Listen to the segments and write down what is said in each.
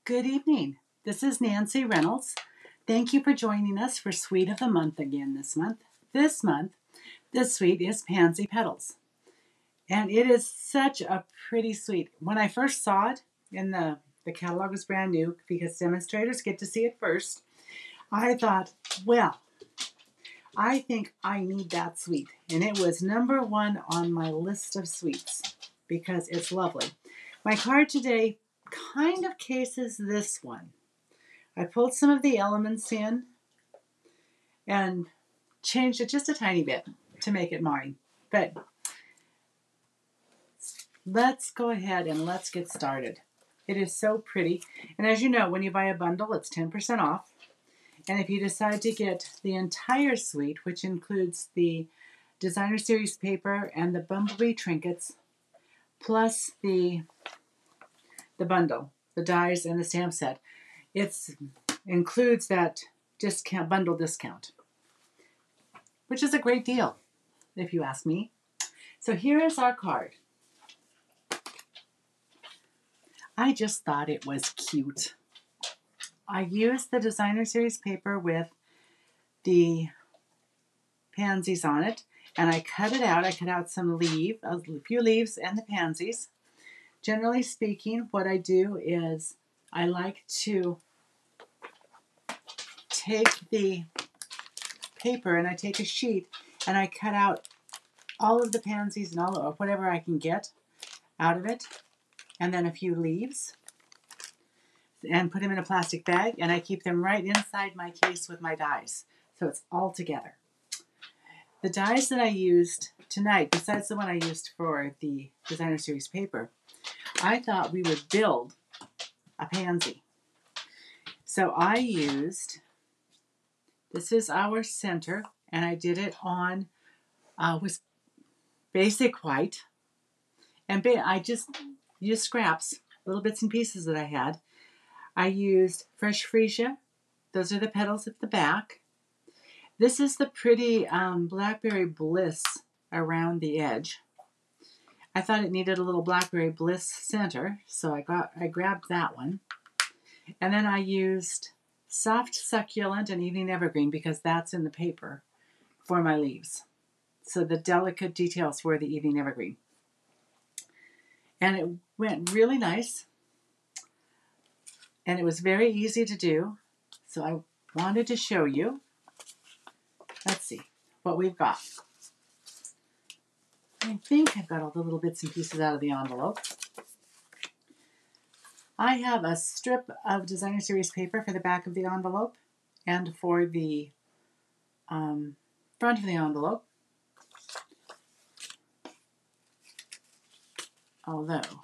Good evening. This is Nancy Reynolds. Thank you for joining us for Suite of the Month again this month. This suite is Pansy Petals. And it is such a pretty suite. When I first saw it, in the catalog was brand new because demonstrators get to see it first, I thought, well, I think I need that suite. And it was number one on my list of suites because it's lovely. My card today kind of cases this one. I pulled some of the elements in and changed it just a tiny bit to make it mine. But let's go ahead and let's get started. It is so pretty. And as you know, when you buy a bundle, it's 10% off. And if you decide to get the entire suite, which includes the designer series paper and the bumblebee trinkets, plus the bundle, the dies and the stamp set, it includes that bundle discount, which is a great deal, if you ask me. So here is our card. I just thought it was cute. I used the designer series paper with the pansies on it, and I cut it out. I cut out a few leaves and the pansies. Generally speaking, what I do is I like to take the paper and I take a sheet and I cut out all of the pansies and all of whatever I can get out of it, and then a few leaves, and put them in a plastic bag, and I keep them right inside my case with my dies, so it's all together. The dies that I used tonight, besides the one I used for the designer series paper, I thought we would build a pansy. So I used, this is our center, and I did it on with basic white, and I just used scraps, little bits and pieces that I had. I used fresh freesia. Those are the petals at the back. This is the pretty Blackberry Bliss around the edge. I thought it needed a little Blackberry Bliss center, so I grabbed that one. And then I used Soft Succulent and Evening Evergreen because that's in the paper for my leaves. So the delicate details were the Evening Evergreen. And it went really nice. And it was very easy to do. So I wanted to show you. Let's see what we've got. I think I've got all the little bits and pieces out of the envelope. I have a strip of designer series paper for the back of the envelope and for the front of the envelope. Although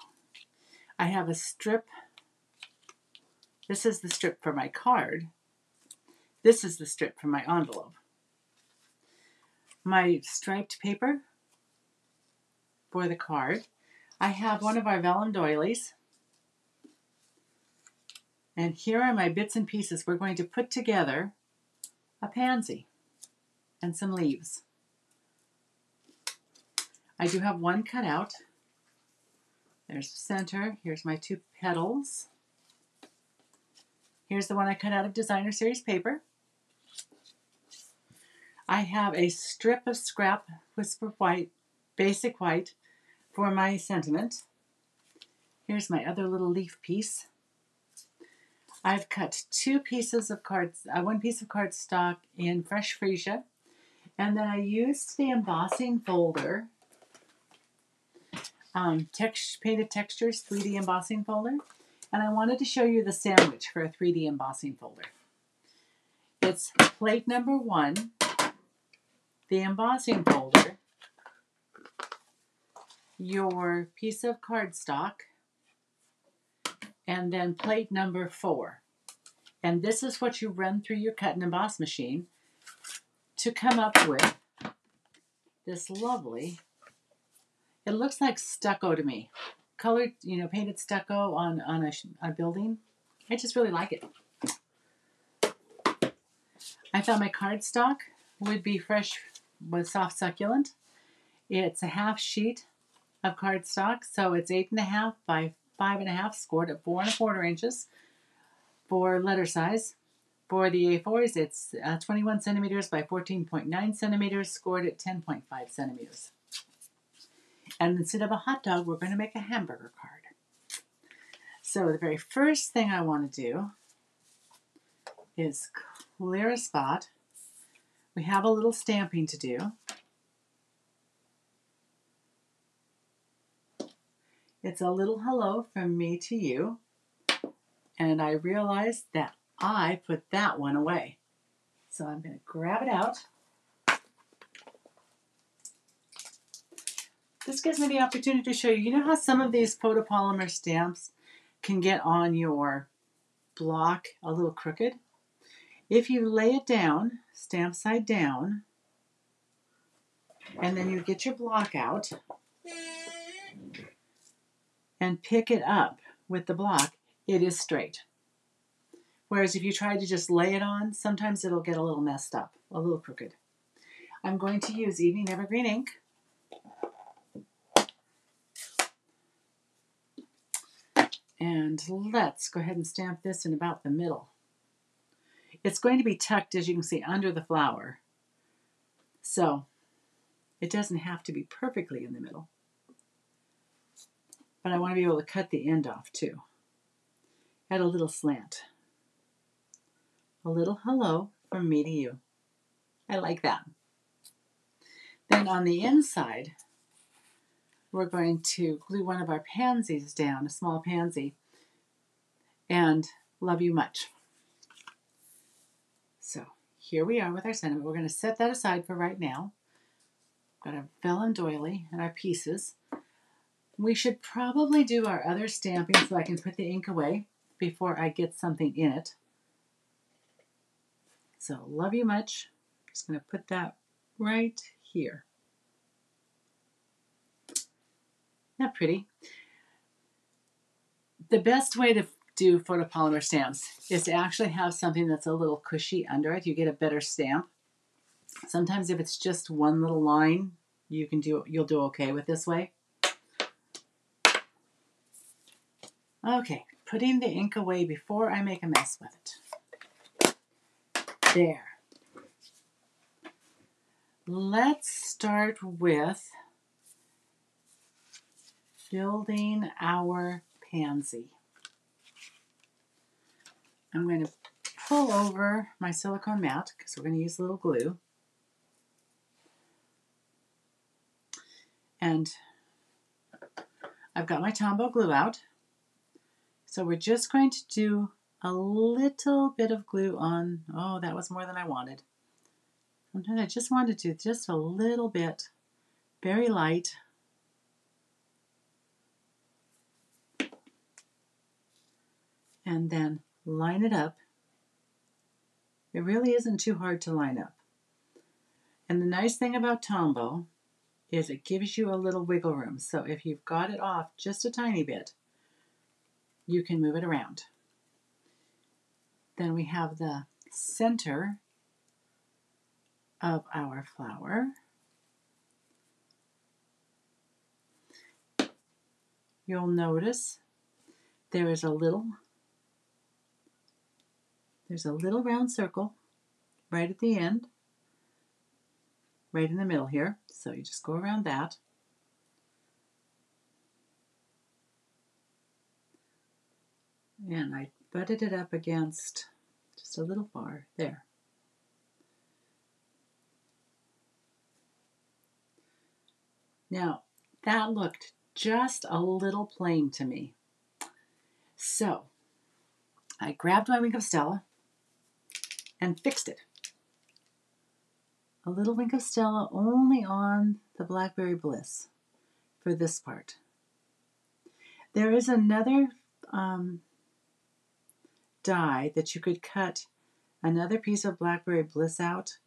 I have a strip. This is the strip for my card. This is the strip for my envelope. My striped paper for the card. I have one of our vellum doilies. And here are my bits and pieces. We're going to put together a pansy and some leaves. I do have one cut out. There's the center. Here's my two petals. Here's the one I cut out of designer series paper. I have a strip of scrap whisper white, basic white, for my sentiment. Here's my other little leaf piece. I've cut one piece of cardstock in fresh freesia, and then I used the embossing folder, Painted Textures 3D embossing folder. And I wanted to show you the sandwich for a 3D embossing folder. It's plate number 1, the embossing folder, your piece of cardstock, and then plate number 4. And this is what you run through your cut and emboss machine to come up with this lovely, it looks like stucco to me. Colored, painted stucco on a building. I just really like it. I thought my cardstock would be fresh with Soft Succulent. It's a half sheet of cardstock, so it's 8.5 by 5.5, scored at 4 1/4 inches. for letter size. For the A4s, it's 21 centimeters by 14.9 centimeters, scored at 10.5 centimeters. And instead of a hot dog, we're going to make a hamburger card. So the very first thing I want to do is clear a spot. We have a little stamping to do. It's a little hello from me to you. And I realized that I put that one away. So I'm going to grab it out. This gives me the opportunity to show you, you know how some of these photopolymer stamps can get on your block a little crooked? If you lay it down, stamp side down, and then you get your block out and pick it up with the block, it is straight. Whereas if you try to just lay it on, sometimes it'll get a little messed up, a little crooked. I'm going to use Evening Evergreen ink. And let's go ahead and stamp this in about the middle. It's going to be tucked, as you can see, under the flower. So it doesn't have to be perfectly in the middle. But I want to be able to cut the end off too. Add a little slant. A little hello from me to you. I like that. Then on the inside, we're going to glue one of our pansies down, a small pansy, and love you much. So here we are with our sentiment. We're going to set that aside for right now. Got our vellum doily and our pieces. We should probably do our other stamping so I can put the ink away before I get something in it. So love you much. Just going to put that right here. Not pretty. The best way to do photopolymer stamps is to actually have something that's a little cushy under it. You get a better stamp. Sometimes if it's just one little line, you'll do okay with this way. Okay, putting the ink away before I make a mess with it. There. Let's start with building our pansy. I'm going to pull over my silicone mat because we're going to use a little glue. And I've got my Tombow glue out. So we're just going to do a little bit of glue on. Oh, that was more than I wanted. Sometimes I just want to do just a little bit, very light. And then line it up. It really isn't too hard to line up. And the nice thing about Tombow is it gives you a little wiggle room. So if you've got it off just a tiny bit, you can move it around. Then we have the center of our flower. You'll notice there's a little round circle right at the end, right in the middle here. So you just go around that. And I butted it up against just a little far there. Now, that looked just a little plain to me. So I grabbed my Wink of Stella and fixed it. A little Wink of Stella only on the Blackberry Bliss for this part. There is another die that you could cut another piece of Blackberry Bliss out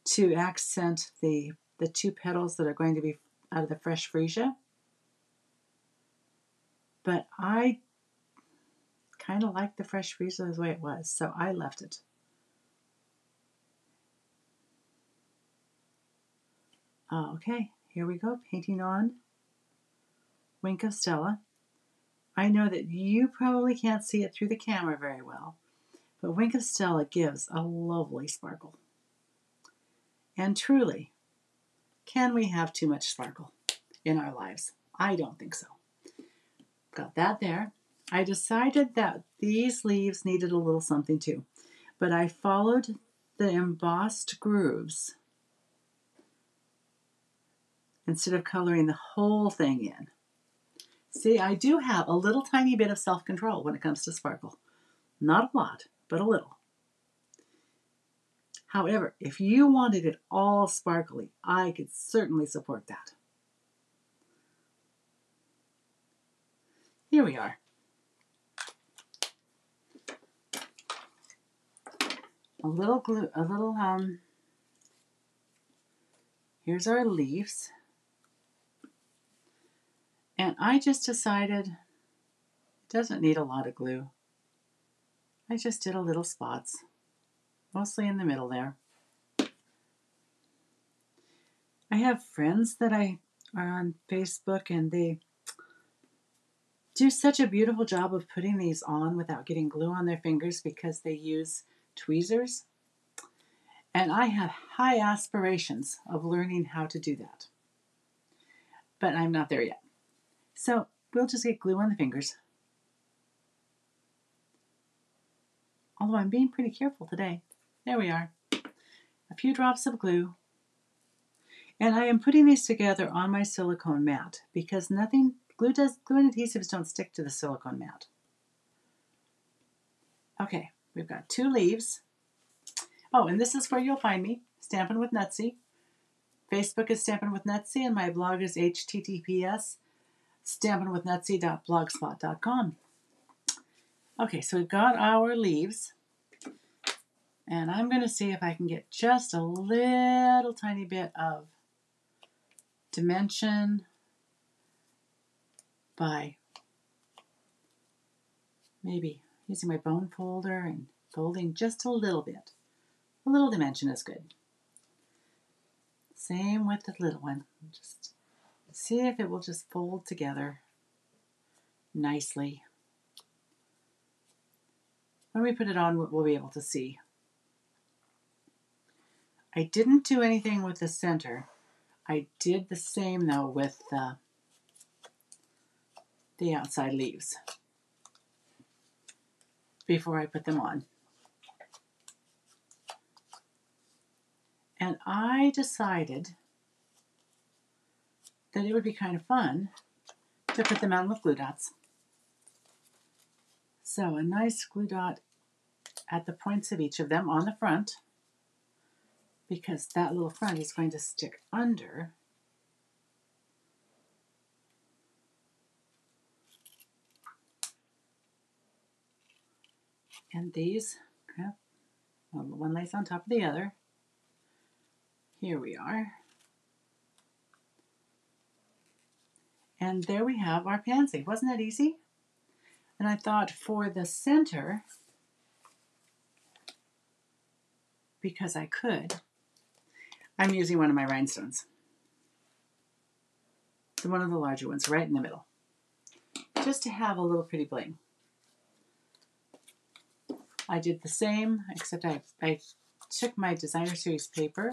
to accent the two petals that are going to be out of the Fresh Freesia. But I kind of like the Fresh Freesia the way it was, so I left it. Okay, here we go, painting on Wink of Stella. I know that you probably can't see it through the camera very well, But Wink of Stella gives a lovely sparkle. And truly, can we have too much sparkle in our lives? I don't think so. Got that there. I decided that these leaves needed a little something too, but I followed the embossed grooves instead of coloring the whole thing in. See, I do have a little tiny bit of self-control when it comes to sparkle. Not a lot, but a little. However, if you wanted it all sparkly, I could certainly support that. Here we are. A little glue, here's our leaves. And I just decided it doesn't need a lot of glue. I just did a little spots, mostly in the middle there. I have friends that are on Facebook, and they do such a beautiful job of putting these on without getting glue on their fingers because they use tweezers. And I have high aspirations of learning how to do that. But I'm not there yet. So we'll just get glue on the fingers. Although I'm being pretty careful today. There we are. A few drops of glue. And I am putting these together on my silicone mat because glue and adhesives don't stick to the silicone mat. Okay, we've got 2 leaves. Oh, and this is where you'll find me, Stampin' with Nutsy. Facebook is Stampin' with Nutsy, and my blog is https://stampinwithnutsy.blogspot.com. Okay, so we've got our leaves, and I'm going to see if I can get just a little tiny bit of dimension by maybe using my bone folder and folding just a little bit. A little dimension is good. Same with the little one. Just see if it will just fold together nicely. When we put it on, we'll be able to see. I didn't do anything with the center. I did the same, though, with the outside leaves before I put them on. And I decided that it would be kind of fun to put them on with glue dots. So a nice glue dot at the points of each of them on the front, because that little front is going to stick under. And these, one lays on top of the other. Here we are. And there we have our pansy. Wasn't that easy? And I thought for the center, because I could, I'm using one of my rhinestones. One of the larger ones right in the middle. Just to have a little pretty bling. I did the same, except I took my designer series paper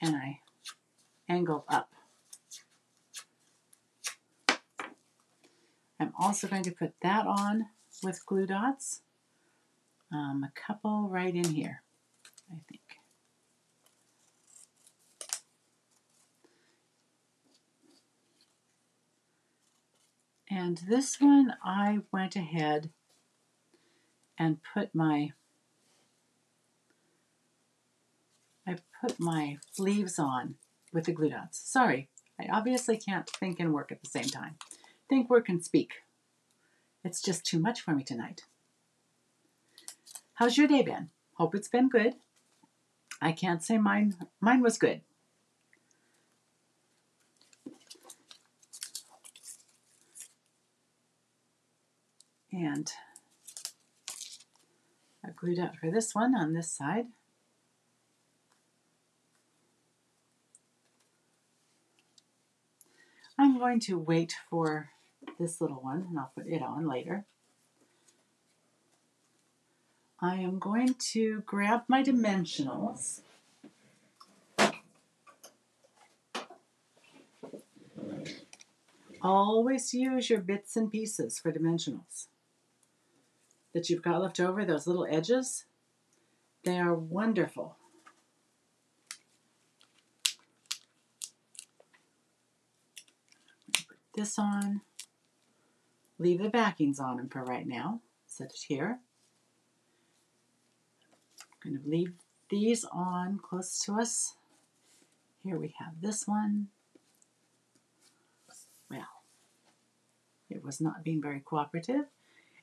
and I angled up. I'm also going to put that on with glue dots. A couple right in here, I think. And this one I went ahead and put my leaves on with the glue dots. Sorry, I obviously can't think and work at the same time. Think, work, and speak. It's just too much for me tonight. How's your day been? Hope it's been good. I can't say mine was good. And I glued out for this one on this side. I'm going to wait for this little one, and I'll put it on later. I am going to grab my dimensionals. Always use your bits and pieces for dimensionals that you've got left over, those little edges. They are wonderful. Put this on. Leave the backings on them for right now. Set it here. I'm going to leave these on close to us. Here we have this one. Well, it was not being very cooperative.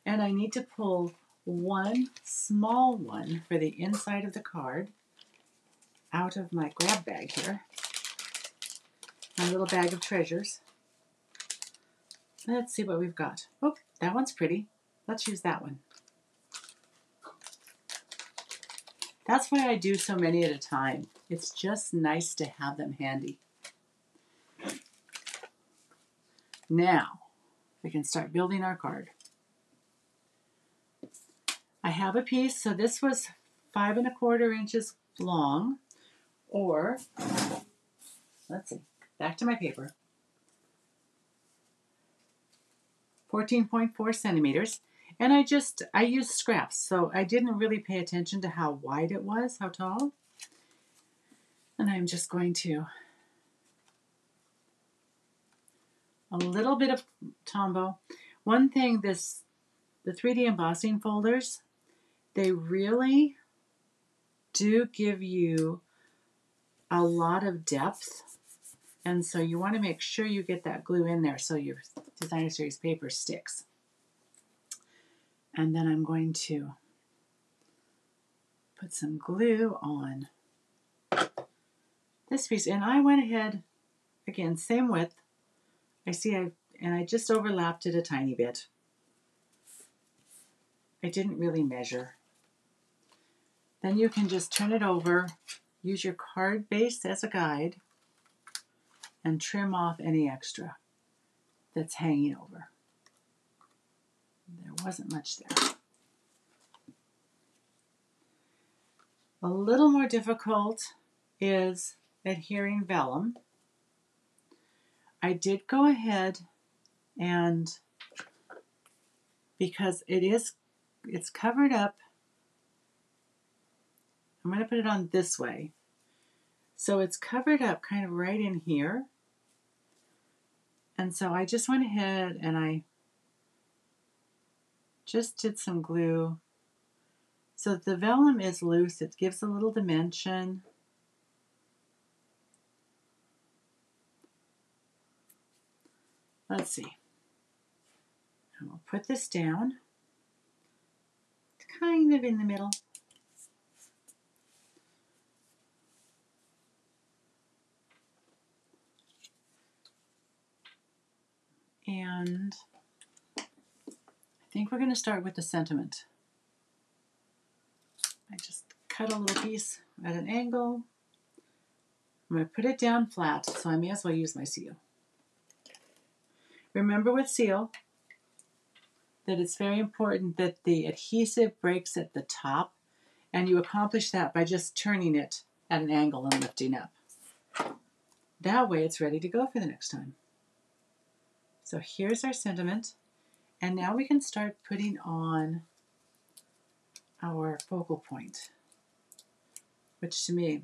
And I need to pull one small one for the inside of the card out of my grab bag here. My little bag of treasures. Let's see what we've got. Oh, that one's pretty. Let's use that one. That's why I do so many at a time. It's just nice to have them handy. Now, we can start building our card. I have a piece, so this was 5 1/4 inches long, or, let's see, back to my paper, 14.4 centimeters. And I used scraps, so I didn't really pay attention to how wide it was, how tall. And I'm just going to, a little bit of Tombow. One thing, the 3D embossing folders, they really do give you a lot of depth. And so you want to make sure you get that glue in there so your Designer Series paper sticks. And then I'm going to put some glue on this piece. And I went ahead, again, same width. I just overlapped it a tiny bit. I didn't really measure. Then you can just turn it over, use your card base as a guide, and trim off any extra that's hanging over. There wasn't much there. A little more difficult is adhering vellum. I did go ahead and, because it's covered up, I'm going to put it on this way. So it's covered up kind of right in here. And so I just went ahead and I just did some glue. So the vellum is loose. It gives a little dimension. Let's see. And we'll put this down. It's kind of in the middle. And I think we're going to start with the sentiment. I just cut a little piece at an angle. I'm going to put it down flat, so I may as well use my seal. Remember with seal that it's very important that the adhesive breaks at the top, and you accomplish that by just turning it at an angle and lifting up. That way it's ready to go for the next time. So here's our sentiment, and now we can start putting on our focal point, which to me,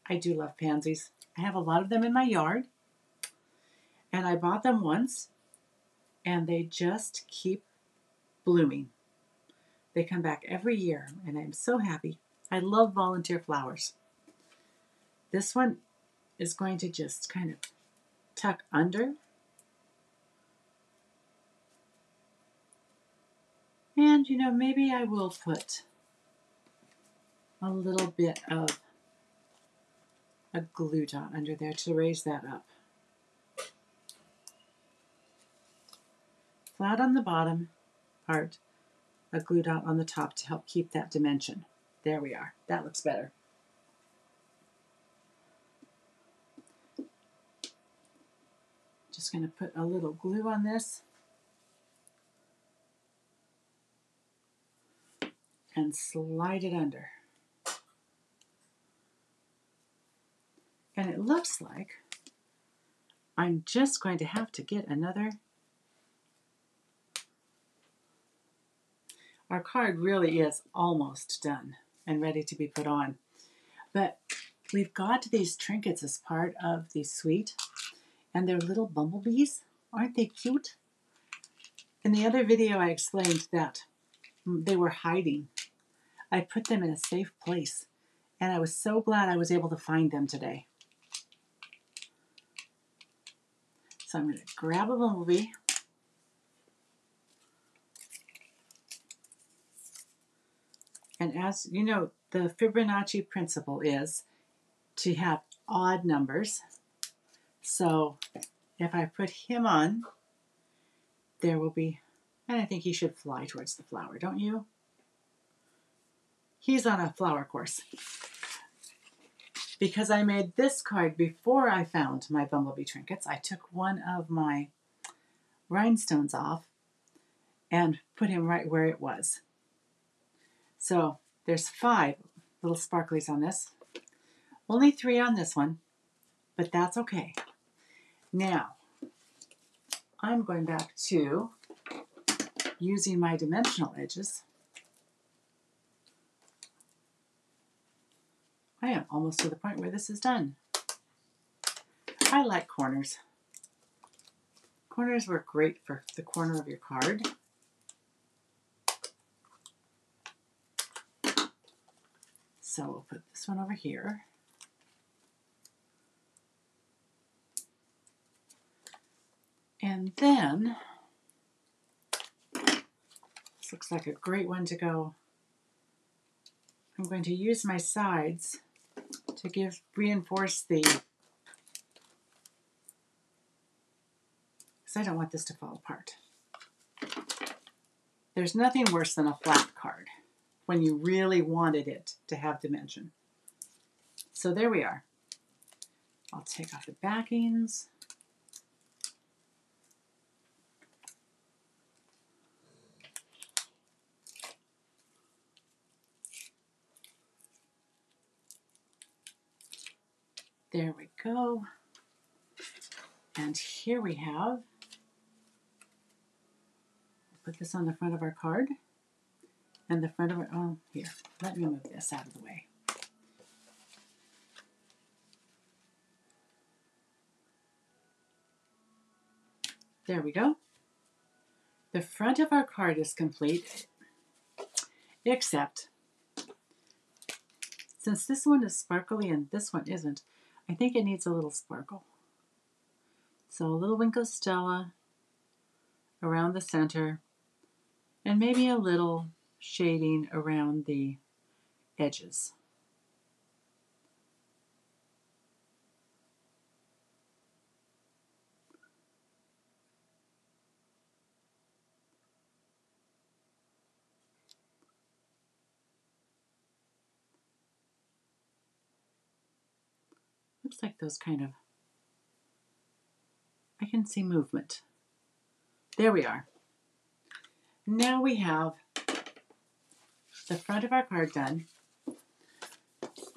I do love pansies. I have a lot of them in my yard, and I bought them once, and they just keep blooming. They come back every year, and I'm so happy. I love volunteer flowers. This one is going to just kind of tuck under. And, you know, maybe I will put a little bit of a glue dot under there to raise that up. Flat on the bottom part, a glue dot on the top to help keep that dimension. There we are. That looks better. Just going to put a little glue on this. and slide it under. And it looks like I'm just going to have to get another. Our card really is almost done and ready to be put on. But we've got these trinkets as part of the suite, and they're little bumblebees. Aren't they cute? In the other video, I explained that they were hiding. I put them in a safe place, and I was so glad I was able to find them today. So I'm going to grab a bumblebee. And as you know, the Fibonacci principle is to have odd numbers. So if I put him on, there will be, and I think he should fly towards the flower, don't you? He's on a flower course. Because I made this card before I found my bumblebee trinkets, I took one of my rhinestones off and put him right where it was. So there's 5 little sparklies on this. Only 3 on this one, but that's okay. Now, I'm going back to using my dimensional edges. I am almost to the point where this is done. I like corners. Corners work great for the corner of your card. So we'll put this one over here. And then, this looks like a great one to go. I'm going to use my sides to reinforce the, because I don't want this to fall apart. There's nothing worse than a flat card when you really wanted it to have dimension. So there we are. I'll take off the backings. There we go. And here we have, put this on the front of our card. And the front of our, oh, here, let me move this out of the way. There we go. The front of our card is complete, except since this one is sparkly and this one isn't, I think it needs a little sparkle. So a little Wink of Stella around the center, and maybe a little shading around the edges. Looks like those kind of, I can see movement. There we are. Now we have the front of our card done.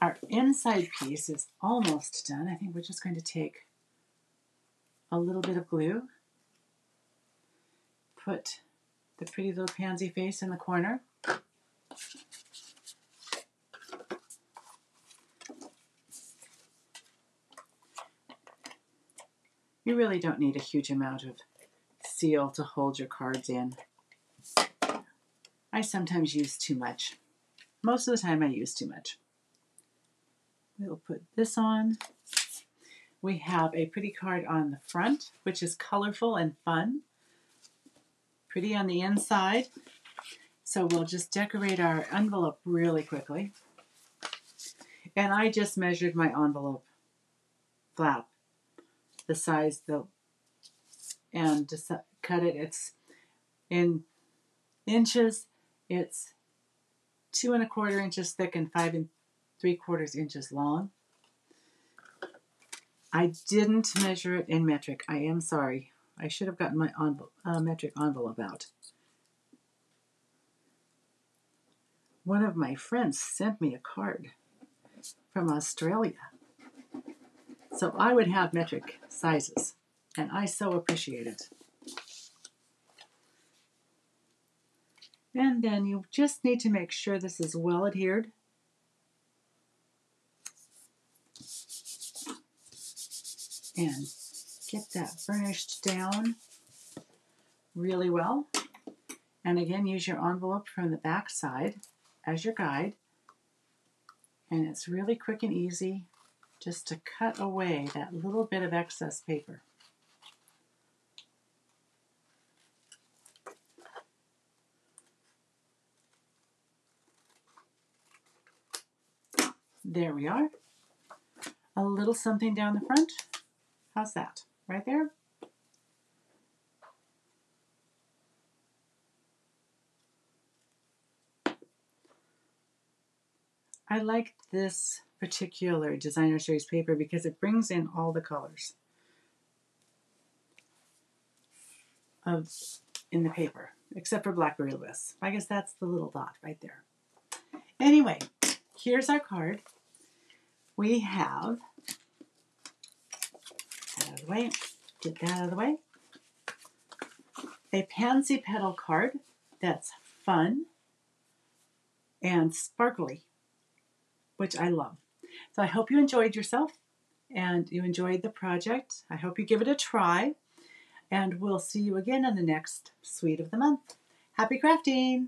Our inside piece is almost done. I think we're just going to take a little bit of glue, put the pretty little pansy face in the corner. You really don't need a huge amount of seal to hold your cards in. I sometimes use too much. Most of the time I use too much. We'll put this on. We have a pretty card on the front, which is colorful and fun. Pretty on the inside. So we'll just decorate our envelope really quickly. And I just measured my envelope flap, the size, and just cut it. It's in inches. It's 2 1/4 inches thick and 5 3/4 inches long. I didn't measure it in metric. I am sorry. I should have gotten my metric envelope out. One of my friends sent me a card from Australia. So I would have metric sizes, and I so appreciate it. And then you just need to make sure this is well adhered. And get that burnished down really well. And again, use your envelope from the back side as your guide. And it's really quick and easy just to cut away that little bit of excess paper. There we are. A little something down the front. How's that? Right there? I like this particular designer series paper because it brings in all the colors in the paper, except for Blackberry Bliss. I guess that's the little dot right there. Anyway, here's our card. We have, that out of the way, get that out of the way, a pansy petal card that's fun and sparkly, which I love. So I hope you enjoyed yourself and you enjoyed the project. I hope you give it a try, and we'll see you again in the next Suite of the Month. Happy crafting!